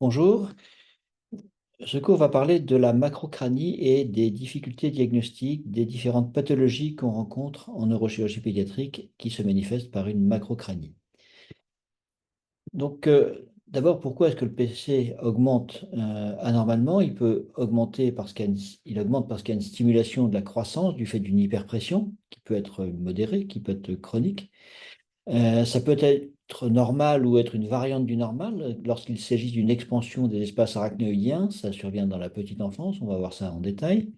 Bonjour, ce cours va parler de la macrocranie et des difficultés diagnostiques des différentes pathologies qu'on rencontre en neurochirurgie pédiatrique qui se manifestent par une macrocranie. Donc, d'abord, pourquoi est-ce que le PC augmente anormalement? Il peut augmenter il augmente parce qu'il y a une stimulation de la croissance du fait d'une hyperpression qui peut être modérée, qui peut être chronique. Ça peut être normal ou être une variante du normal lorsqu'il s'agit d'une expansion des espaces arachnoïdiens. Ça survient dans la petite enfance, on va voir ça en détail.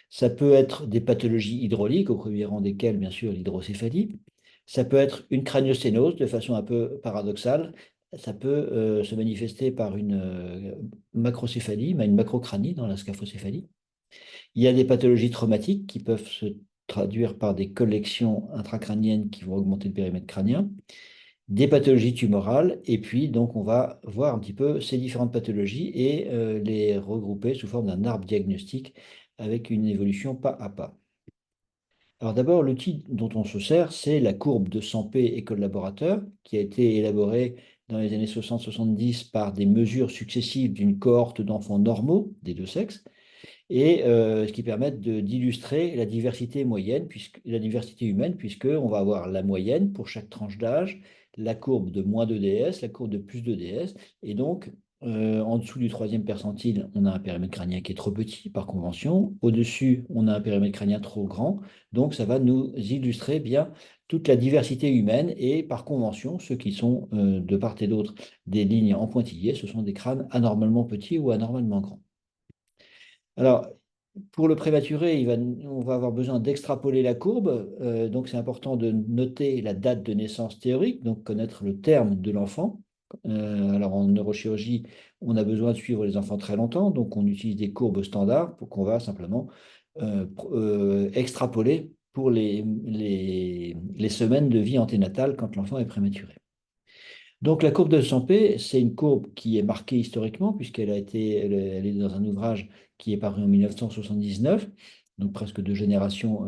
Ça peut être des pathologies hydrauliques, au premier rang desquelles, bien sûr, l'hydrocéphalie. Ça peut être une craniosténose de façon un peu paradoxale. Ça peut se manifester par une macrocéphalie, mais une macrocranie dans la scaphocéphalie. Il y a des pathologies traumatiques qui peuvent se traduire par des collections intracrâniennes qui vont augmenter le périmètre crânien, des pathologies tumorales, et puis donc on va voir un petit peu ces différentes pathologies et les regrouper sous forme d'un arbre diagnostique avec une évolution pas à pas. Alors d'abord, l'outil dont on se sert, c'est la courbe de Sampé et collaborateurs, qui a été élaborée dans les années 60-70 par des mesures successives d'une cohorte d'enfants normaux des deux sexes, et ce qui permet d'illustrer la diversité moyenne, la diversité humaine, puisqu'on va avoir la moyenne pour chaque tranche d'âge, la courbe de -2 DS, la courbe de +2 DS, et donc en dessous du troisième percentile, on a un périmètre crânien qui est trop petit par convention, au-dessus, on a un périmètre crânien trop grand, donc ça va nous illustrer bien toute la diversité humaine, et par convention, ceux qui sont de part et d'autre des lignes en pointillés, ce sont des crânes anormalement petits ou anormalement grands. Alors, pour le prématuré, on va avoir besoin d'extrapoler la courbe. Donc, c'est important de noter la date de naissance théorique, donc connaître le terme de l'enfant. Alors, en neurochirurgie, on a besoin de suivre les enfants très longtemps, donc on utilise des courbes standards pour qu'on va simplement extrapoler pour les semaines de vie anténatale quand l'enfant est prématuré. Donc la courbe de Sampé, c'est une courbe qui est marquée historiquement, elle est dans un ouvrage qui est paru en 1979, donc presque 2 générations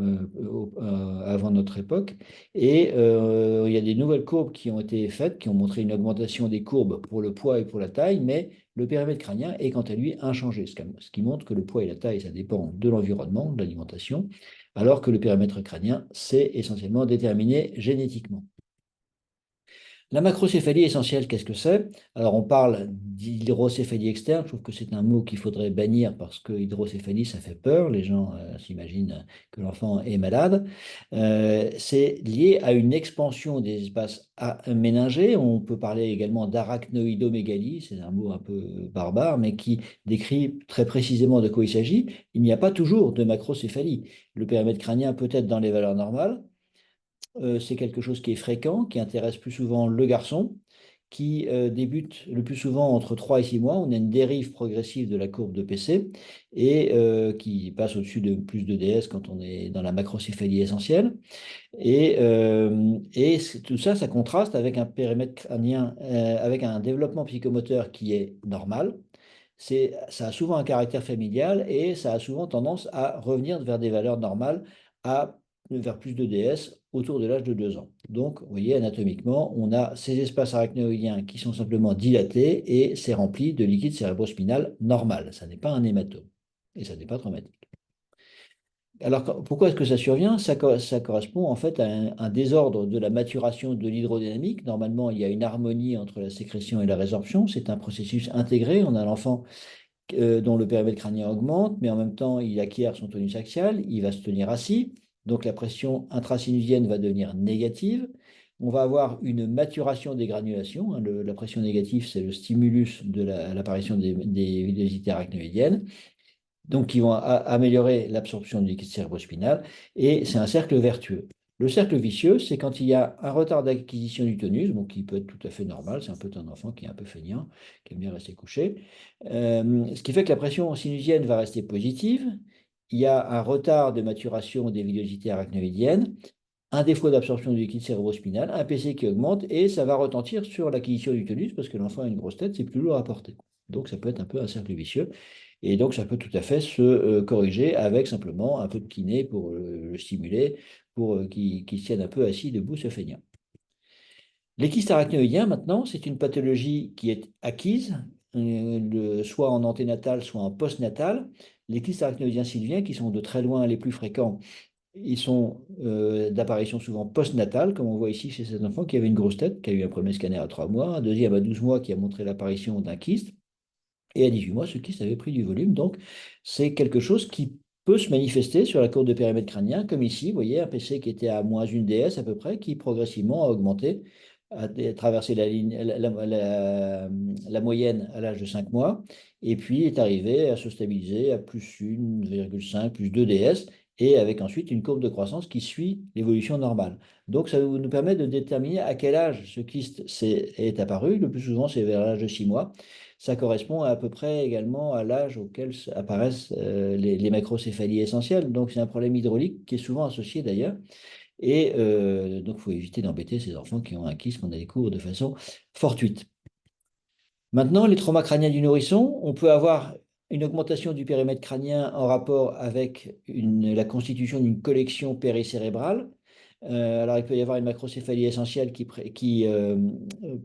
avant notre époque. Et il y a des nouvelles courbes qui ont été faites, qui ont montré une augmentation des courbes pour le poids et pour la taille, mais le périmètre crânien est quant à lui inchangé, ce qui montre que le poids et la taille, ça dépend de l'environnement, de l'alimentation, alors que le périmètre crânien, c'est essentiellement déterminé génétiquement. La macrocéphalie essentielle, qu'est-ce que c'est? Alors, on parle d'hydrocéphalie externe. Je trouve que c'est un mot qu'il faudrait bannir parce que hydrocéphalie, ça fait peur. Les gens s'imaginent que l'enfant est malade. C'est lié à une expansion des espaces méningés. On peut parler également d'arachnoïdomégalie. C'est un mot un peu barbare, mais qui décrit très précisément de quoi il s'agit. Il n'y a pas toujours de macrocéphalie. Le périmètre crânien peut être dans les valeurs normales. C'est quelque chose qui est fréquent, qui intéresse plus souvent le garçon, qui débute le plus souvent entre 3 et 6 mois. On a une dérive progressive de la courbe de PC et qui passe au-dessus de +2 DS quand on est dans la macrocéphalie essentielle. Tout ça, ça contraste avec un périmètre crânien, avec un développement psychomoteur qui est normal. Ça a souvent un caractère familial et ça a souvent tendance à revenir vers des valeurs normales, vers +2 DS autour de l'âge de 2 ans. Donc, vous voyez, anatomiquement, on a ces espaces arachnoïdiens qui sont simplement dilatés et c'est rempli de liquide cérébrospinal normal. Ça n'est pas un hématome et ça n'est pas traumatique. Alors, pourquoi est-ce que ça survient? Ça correspond en fait à un désordre de la maturation de l'hydrodynamique. Normalement, il y a une harmonie entre la sécrétion et la résorption. C'est un processus intégré. On a l'enfant dont le périmètre crânien augmente, mais en même temps, il acquiert son tonus axial, il va se tenir assis, donc la pression intrasynusienne va devenir négative. On va avoir une maturation des granulations, hein. La pression négative, c'est le stimulus de l'apparition des villosités arachnoïdiennes, donc qui vont améliorer l'absorption du liquide cérébrospinal, et c'est un cercle vertueux. Le cercle vicieux, c'est quand il y a un retard d'acquisition du tonus, donc qui peut être tout à fait normal, c'est un peu un enfant qui est un peu feignant, qui aime bien rester couché, ce qui fait que la pression sinusienne va rester positive, il y a un retard de maturation des villosités arachnoïdiennes, un défaut d'absorption du liquide cérébrospinal, un PC qui augmente, et ça va retentir sur l'acquisition du tonus, parce que l'enfant a une grosse tête, c'est plus lourd à porter. Donc ça peut être un peu un cercle vicieux. Et donc, ça peut tout à fait se corriger avec simplement un peu de kiné pour le stimuler, pour qu'il se tienne un peu assis, debout, se feignant. Les kystes arachnoïdiens, maintenant, c'est une pathologie qui est acquise. soit en anténatal, soit en postnatal. Les kystes arachnoïdiens sylviens, qui sont de très loin les plus fréquents, ils sont d'apparition souvent postnatale, comme on voit ici chez cet enfant qui avait une grosse tête, qui a eu un premier scanner à 3 mois, un deuxième à 12 mois qui a montré l'apparition d'un kyste, et à 18 mois, ce kyste avait pris du volume. Donc, c'est quelque chose qui peut se manifester sur la courbe de périmètre crânien, comme ici, vous voyez, un PC qui était à moins 1 DS à peu près, qui progressivement a augmenté, a traversé la ligne, la moyenne à l'âge de 5 mois, et puis est arrivé à se stabiliser à plus 1,5, plus 2 DS, et avec ensuite une courbe de croissance qui suit l'évolution normale. Donc, ça nous permet de déterminer à quel âge ce kyste est apparu. Le plus souvent, c'est vers l'âge de 6 mois. Ça correspond à peu près également à l'âge auquel apparaissent les macrocéphalies essentielles. Donc, c'est un problème hydraulique qui est souvent associé d'ailleurs. Et donc, il faut éviter d'embêter ces enfants qui ont un kyste qu'on découvre de façon fortuite. Maintenant, les traumas crâniens du nourrisson, on peut avoir une augmentation du périmètre crânien en rapport avec la constitution d'une collection péricérébrale. Alors, il peut y avoir une macrocéphalie essentielle qui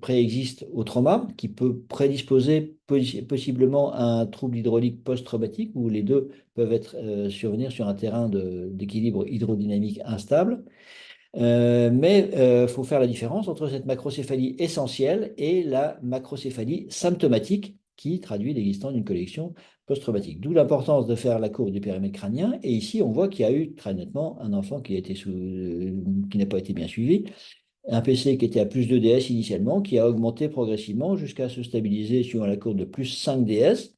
préexiste au trauma, qui peut prédisposer possiblement à un trouble hydraulique post-traumatique, où les deux peuvent survenir sur un terrain d'équilibre hydrodynamique instable. Mais il faut faire la différence entre cette macrocéphalie essentielle et la macrocéphalie symptomatique qui traduit l'existence d'une collection post-traumatique. D'où l'importance de faire la courbe du périmètre crânien. Et ici, on voit qu'il y a eu très nettement un enfant qui n'a pas été bien suivi, un PC qui était à plus 2 DS initialement, qui a augmenté progressivement jusqu'à se stabiliser sur la courbe de plus 5 DS.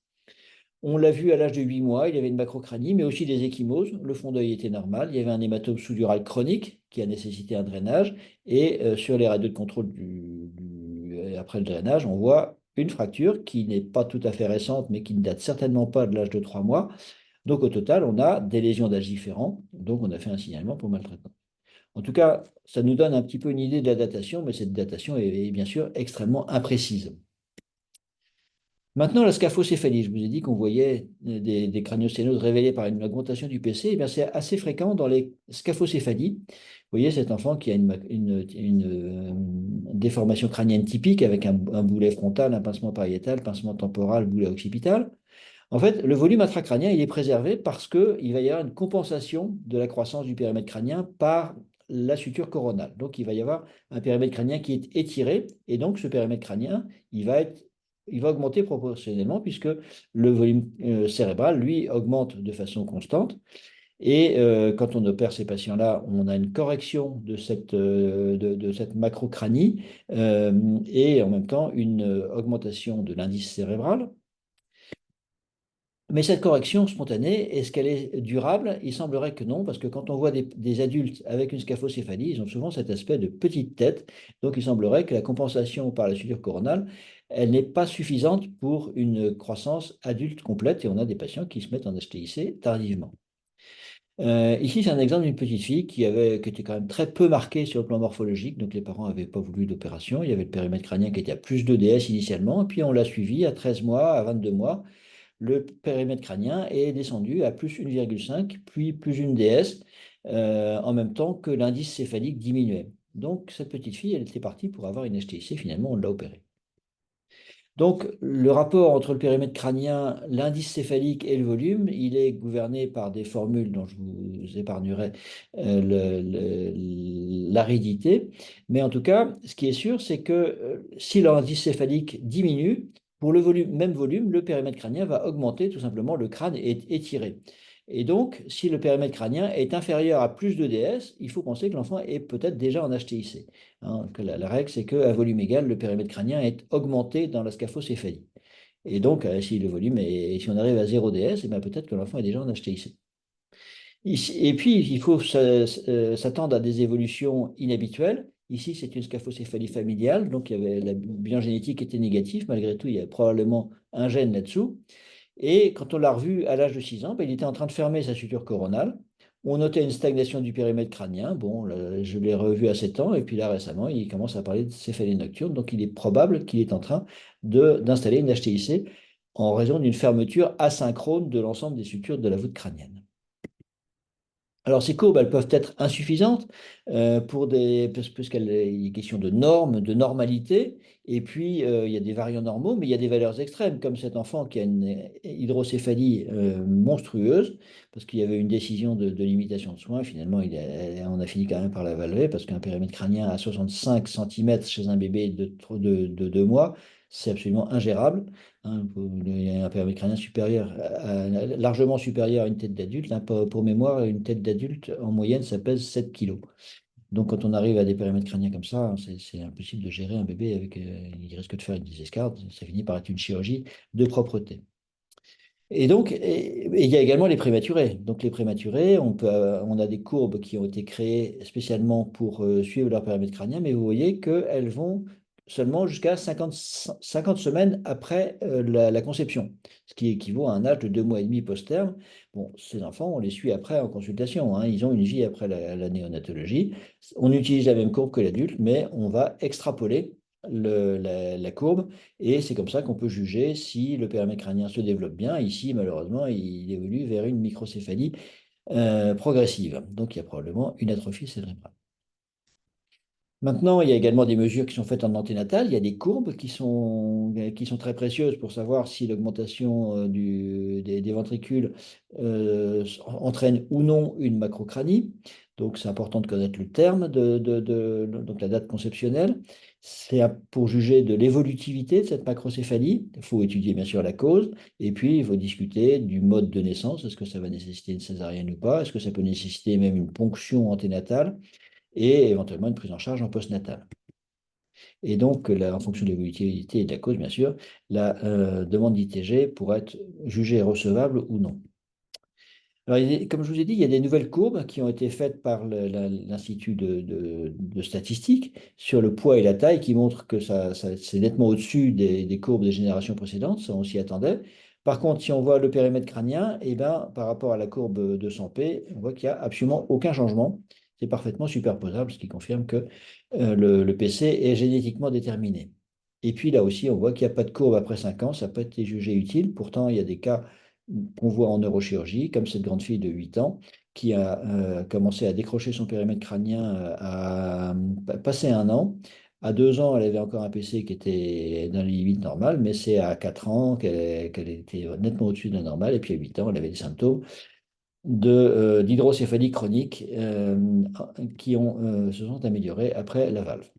On l'a vu à l'âge de 8 mois, il y avait une macrocranie, mais aussi des ecchymoses. Le fond d'œil était normal. Il y avait un hématome sous-dural chronique qui a nécessité un drainage. Et sur les radios de contrôle après le drainage, on voit une fracture qui n'est pas tout à fait récente, mais qui ne date certainement pas de l'âge de 3 mois. Donc au total, on a des lésions d'âge différents. Donc on a fait un signalement pour maltraitement. En tout cas, ça nous donne un petit peu une idée de la datation, mais cette datation est bien sûr extrêmement imprécise. Maintenant, la scaphocéphalie, je vous ai dit qu'on voyait des craniosténoses révélées par une augmentation du PC. Eh bien, c'est assez fréquent dans les scaphocéphalies. Vous voyez cet enfant qui a une déformation crânienne typique avec un boulet frontal, un pincement pariétal, pincement temporal, boulet occipital. En fait, le volume intracrânien, il est préservé parce qu'il va y avoir une compensation de la croissance du périmètre crânien par la suture coronale. Donc, il va y avoir un périmètre crânien qui est étiré, et donc ce périmètre crânien, il va augmenter proportionnellement puisque le volume cérébral, lui, augmente de façon constante. Et quand on opère ces patients-là, on a une correction de cette macrocranie et en même temps une augmentation de l'indice cérébral. Mais cette correction spontanée, est-ce qu'elle est durable? Il semblerait que non, parce que quand on voit des adultes avec une scaphocéphalie, ils ont souvent cet aspect de petite tête. Donc il semblerait que la compensation par la suture coronale, elle n'est pas suffisante pour une croissance adulte complète, et on a des patients qui se mettent en HTIC tardivement. Ici, c'est un exemple d'une petite fille qui était quand même très peu marquée sur le plan morphologique, donc les parents n'avaient pas voulu d'opération. Il y avait le périmètre crânien qui était à plus 2 DS initialement, et puis on l'a suivi à 13 mois, à 22 mois. Le périmètre crânien est descendu à plus 1,5, puis plus 1 DS, en même temps que l'indice céphalique diminuait. Donc, cette petite fille, elle était partie pour avoir une HTIC, finalement, on l'a opérée. Donc, le rapport entre le périmètre crânien, l'indice céphalique et le volume, il est gouverné par des formules dont je vous épargnerai l'aridité. Mais en tout cas, ce qui est sûr, c'est que si l'indice céphalique diminue, pour le volume, même volume, le périmètre crânien va augmenter, tout simplement, le crâne est étiré. Et donc, si le périmètre crânien est inférieur à plus de DS, il faut penser que l'enfant est peut-être déjà en HTIC. Hein, que la règle, c'est qu'à volume égal, le périmètre crânien est augmenté dans la scaphocéphalie. Et donc, si on arrive à 0 DS, eh bien, peut-être que l'enfant est déjà en HTIC. Et puis, il faut s'attendre à des évolutions inhabituelles. Ici, c'est une scaphocéphalie familiale, donc la bilan génétique était négatif. Malgré tout, il y a probablement un gène là-dessous. Et quand on l'a revu à l'âge de 6 ans, ben, il était en train de fermer sa suture coronale. On notait une stagnation du périmètre crânien. Bon, là, je l'ai revu à 7 ans, et puis là récemment, il commence à parler de céphalie nocturne. Donc il est probable qu'il est en train d'installer une HTIC en raison d'une fermeture asynchrone de l'ensemble des sutures de la voûte crânienne. Alors, ces courbes, elles peuvent être insuffisantes puisqu'il est question de normes, de normalité. Et puis, il y a des variants normaux, mais il y a des valeurs extrêmes, comme cet enfant qui a une hydrocéphalie monstrueuse, parce qu'il y avait une décision de limitation de soins. Finalement, on a fini quand même par la valider, parce qu'un périmètre crânien à 65 cm chez un bébé de 2 mois, c'est absolument ingérable. Hein, il y a un périmètre crânien supérieur, largement supérieur à une tête d'adulte. Hein, pour mémoire, une tête d'adulte, en moyenne, ça pèse 7 kilos. Donc, quand on arrive à des périmètres crâniens comme ça, hein, c'est impossible de gérer un bébé avec. Il risque de faire une dysescade. Ça finit par être une chirurgie de propreté. Et donc, il y a également les prématurés. Donc, les prématurés, on a des courbes qui ont été créées spécialement pour suivre leur périmètre crânien, mais vous voyez qu'elles vont seulement jusqu'à 50 semaines après la conception, ce qui équivaut à un âge de 2 mois et demi post-terme. Bon, ces enfants, on les suit après en consultation, hein. Ils ont une vie après la néonatologie. On utilise la même courbe que l'adulte, mais on va extrapoler la courbe et c'est comme ça qu'on peut juger si le périmètre crânien se développe bien. Ici, malheureusement, il évolue vers une microcéphalie progressive. Donc, il y a probablement une atrophie cérébrale. Maintenant, il y a également des mesures qui sont faites en anténatal. Il y a des courbes qui sont très précieuses pour savoir si l'augmentation des ventricules entraîne ou non une macrocranie. Donc, c'est important de connaître le terme, donc la date conceptionnelle. C'est pour juger de l'évolutivité de cette macrocéphalie. Il faut étudier bien sûr la cause. Et puis, il faut discuter du mode de naissance. Est-ce que ça va nécessiter une césarienne ou pas? Est-ce que ça peut nécessiter même une ponction anténatale? Et éventuellement une prise en charge en postnatal. Et donc, là, en fonction de l'évolutivité et de la cause, bien sûr, la demande d'ITG pourrait être jugée recevable ou non. Alors, comme je vous ai dit, il y a des nouvelles courbes qui ont été faites par l'Institut de statistique sur le poids et la taille qui montrent que c'est nettement au-dessus des courbes des générations précédentes, ça on s'y attendait. Par contre, si on voit le périmètre crânien, eh ben, par rapport à la courbe de 100P, on voit qu'il n'y a absolument aucun changement. C'est parfaitement superposable, ce qui confirme que le PC est génétiquement déterminé. Et puis là aussi, on voit qu'il n'y a pas de courbe après 5 ans, ça peut être jugé utile. Pourtant, il y a des cas qu'on voit en neurochirurgie, comme cette grande fille de 8 ans qui a commencé à décrocher son périmètre crânien à passer 1 an. À 2 ans, elle avait encore un PC qui était dans les limites normales, mais c'est à 4 ans qu'elle était nettement au-dessus de la normale. Et puis à 8 ans, elle avait des symptômes d'hydrocéphalie chronique qui se sont améliorés après la valve.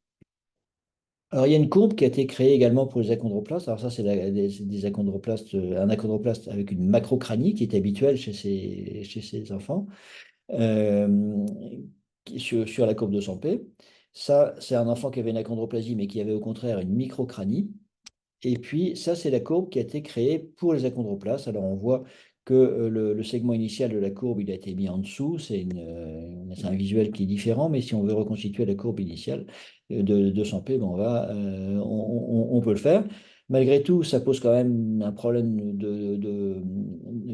Alors, il y a une courbe qui a été créée également pour les achondroplastes. Alors, ça, c'est des achondroplastes, un achondroplaste avec une macrocranie qui est habituelle chez ces enfants, euh, sur la courbe de 100P. Ça, c'est un enfant qui avait une achondroplasie, mais qui avait au contraire une microcranie. Et puis, ça, c'est la courbe qui a été créée pour les achondroplastes. Alors, on voit que le segment initial de la courbe, il a été mis en dessous. C'est un visuel qui est différent, mais si on veut reconstituer la courbe initiale de 100P, ben on peut le faire. Malgré tout, ça pose quand même un problème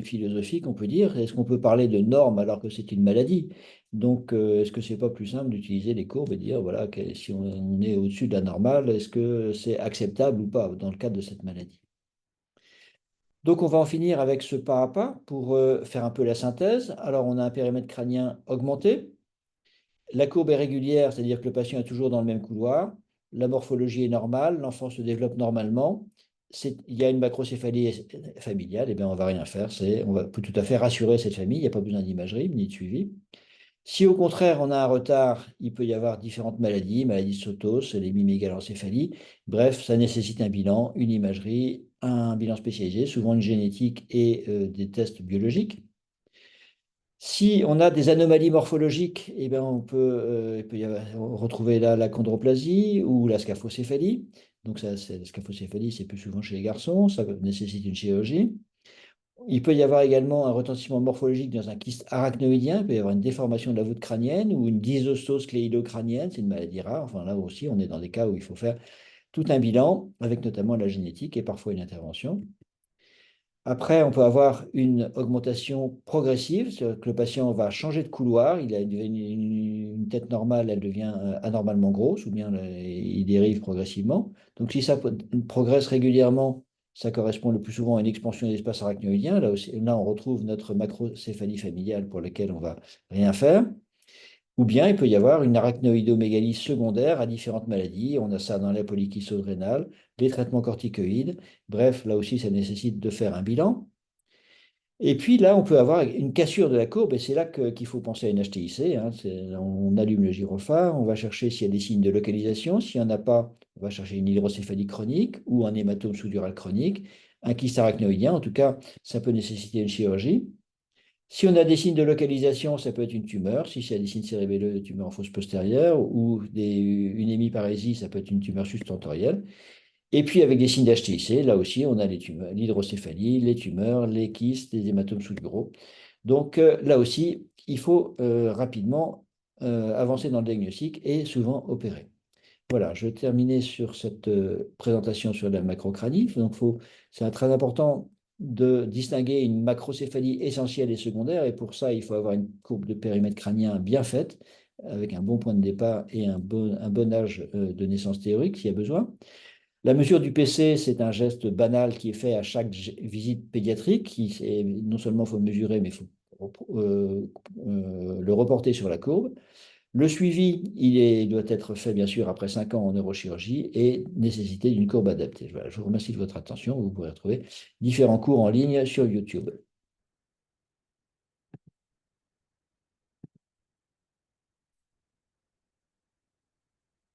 philosophique, on peut dire. Est-ce qu'on peut parler de normes alors que c'est une maladie? Donc, est-ce que c'est pas plus simple d'utiliser les courbes et dire, voilà, que si on est au-dessus de la normale, est-ce que c'est acceptable ou pas dans le cadre de cette maladie? Donc, on va en finir avec ce pas à pas pour faire un peu la synthèse. Alors, on a un périmètre crânien augmenté. La courbe est régulière, c'est-à-dire que le patient est toujours dans le même couloir. La morphologie est normale, l'enfant se développe normalement. Il y a une macrocéphalie familiale, et bien on ne va rien faire. Peut tout à fait rassurer cette famille, il n'y a pas besoin d'imagerie ni de suivi. Si au contraire on a un retard, il peut y avoir différentes maladies, maladie de Sotos, les mégaloencéphalies. Bref, ça nécessite un bilan, une imagerie, un bilan spécialisé, souvent une génétique et des tests biologiques. Si on a des anomalies morphologiques, eh bien il peut y avoir, retrouver la chondroplasie ou la scaphocéphalie. Donc la scaphocéphalie, c'est plus souvent chez les garçons, ça nécessite une chirurgie. Il peut y avoir également un retentissement morphologique dans un kyste arachnoïdien, il peut y avoir une déformation de la voûte crânienne ou une dysostose cléidocrânienne, c'est une maladie rare. Enfin là aussi, on est dans des cas où il faut faire tout un bilan, avec notamment la génétique et parfois une intervention. Après, on peut avoir une augmentation progressive, c'est-à-dire que le patient va changer de couloir, il a une tête normale, elle devient anormalement grosse, ou bien il dérive progressivement. Donc si ça progresse régulièrement, ça correspond le plus souvent à une expansion de l'espace arachnoïdien. Là aussi, là, on retrouve notre macrocéphalie familiale pour laquelle on va rien faire. Ou bien il peut y avoir une arachnoïdomégalie secondaire à différentes maladies. On a ça dans la polykystose rénale, les traitements corticoïdes. Bref, là aussi, ça nécessite de faire un bilan. Et puis là, on peut avoir une cassure de la courbe, et c'est là qu'il faut penser à une HTIC. Hein. On allume le gyrophare, on va chercher s'il y a des signes de localisation. S'il n'y en a pas, on va chercher une hydrocéphalie chronique ou un hématome sous-dural chronique, un kyste arachnoïdien. En tout cas, ça peut nécessiter une chirurgie. Si on a des signes de localisation, ça peut être une tumeur. Si il y a des signes cérébelleux, une tumeur en fosse postérieure ou une hémiparésie, ça peut être une tumeur substentorielle. Et puis avec des signes d'HTIC, là aussi, on a les tumeurs, l'hydrocéphalie, les tumeurs, les kystes, les hématomes sous-duraux. Donc là aussi, il faut rapidement avancer dans le diagnostic et souvent opérer. Voilà, je vais terminer sur cette présentation sur la macrocranie. Donc, c'est très important de distinguer une macrocéphalie essentielle et secondaire. Et pour ça, il faut avoir une courbe de périmètre crânien bien faite, avec un bon point de départ et un bon âge de naissance théorique s'il y a besoin. La mesure du PC, c'est un geste banal qui est fait à chaque visite pédiatrique. Non seulement il faut mesurer, mais il faut le reporter sur la courbe. Le suivi, doit être fait bien sûr après 5 ans en neurochirurgie et nécessiter d'une courbe adaptée. Voilà, je vous remercie de votre attention. Vous pourrez retrouver différents cours en ligne sur YouTube.